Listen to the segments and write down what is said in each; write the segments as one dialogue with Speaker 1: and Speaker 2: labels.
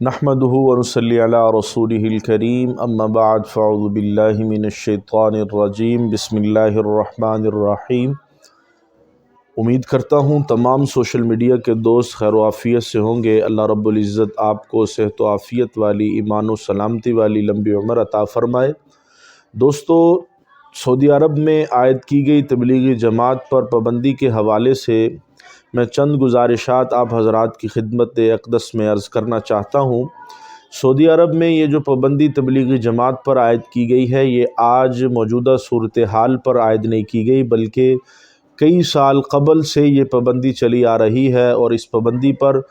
Speaker 1: نحمدہ ونصلی علی رسولہ الکریم اما بعد فاعوذ باللہ من الشیطان الرجیم بسم اللہ الرحمن الرحیم۔ امید کرتا ہوں تمام سوشل میڈیا کے دوست خیر و عافیت سے ہوں گے۔ اللہ رب العزت آپ کو صحت و عافیت والی، ایمان و سلامتی والی لمبی عمر عطا فرمائے۔ دوستو، سعودی عرب میں عائد کی گئی تبلیغی جماعت پر پابندی کے حوالے سے میں چند گزارشات آپ حضرات کی خدمت اقدس میں عرض کرنا چاہتا ہوں۔ سعودی عرب میں یہ جو پابندی تبلیغی جماعت پر عائد کی گئی ہے، یہ آج موجودہ صورتحال پر عائد نہیں کی گئی، بلکہ کئی سال قبل سے یہ پابندی چلی آ رہی ہے، اور اس پابندی پر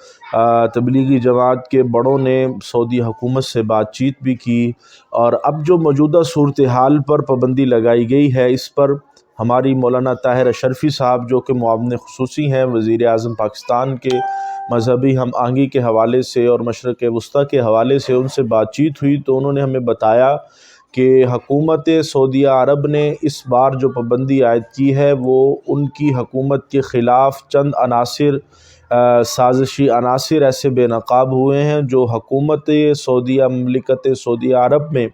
Speaker 1: تبلیغی جماعت کے بڑوں نے سعودی حکومت سے بات چیت بھی کی، اور اب جو موجودہ صورتحال پر پابندی لگائی گئی ہے، اس پر ہماری مولانا طاہر اشرفی صاحب جو کہ معاون خصوصی ہیں وزیر اعظم پاکستان کے مذہبی ہم آہنگی کے حوالے سے اور مشرق وسطیٰ کے حوالے سے ان سے بات چیت ہوئی، تو انہوں نے ہمیں بتایا کہ حکومت سعودیہ عرب نے اس بار جو پابندی عائد کی ہے وہ ان کی حکومت کے خلاف چند عناصر، سازشی عناصر ایسے بے نقاب ہوئے ہیں جو حکومت سعودیہ، مملکت سعودیہ عرب میں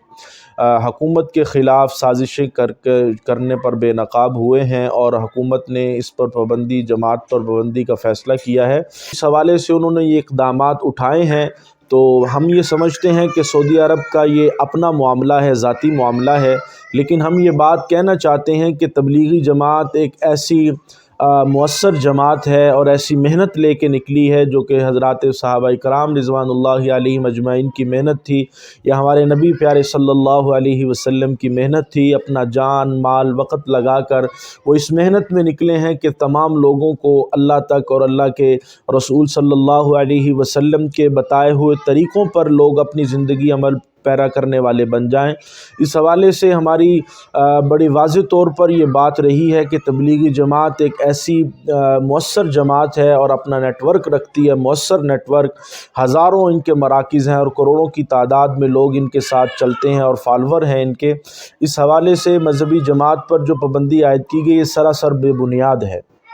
Speaker 1: حکومت کے خلاف سازشیں کرنے پر بے نقاب ہوئے ہیں، اور حکومت نے اس پر پابندی، جماعت پر پابندی کا فیصلہ کیا ہے۔ اس حوالے سے انہوں نے یہ اقدامات اٹھائے ہیں، تو ہم یہ سمجھتے ہیں کہ سعودی عرب کا یہ اپنا معاملہ ہے، ذاتی معاملہ ہے، لیکن ہم یہ بات کہنا چاہتے ہیں کہ تبلیغی جماعت ایک ایسی مؤثر جماعت ہے اور ایسی محنت لے کے نکلی ہے جو کہ حضرات صحابہ کرام رضوان اللہ علیہم اجمعین کی محنت تھی، یا ہمارے نبی پیارے صلی اللہ علیہ وسلم کی محنت تھی۔ اپنا جان، مال، وقت لگا کر وہ اس محنت میں نکلے ہیں کہ تمام لوگوں کو اللہ تک اور اللہ کے رسول صلی اللہ علیہ وسلم کے بتائے ہوئے طریقوں پر لوگ اپنی زندگی عمل پیرا کرنے والے بن جائیں۔ اس حوالے سے ہماری بڑی واضح طور پر یہ بات رہی ہے کہ تبلیغی جماعت ایک ایسی مؤثر جماعت ہے اور اپنا نیٹ ورک رکھتی ہے، مؤثر نیٹ ورک، ہزاروں ان کے مراکز ہیں اور کروڑوں کی تعداد میں لوگ ان کے ساتھ چلتے ہیں اور فالوور ہیں ان کے۔ اس حوالے سے مذہبی جماعت پر جو پابندی عائد کی گئی یہ سراسر بے بنیاد ہے۔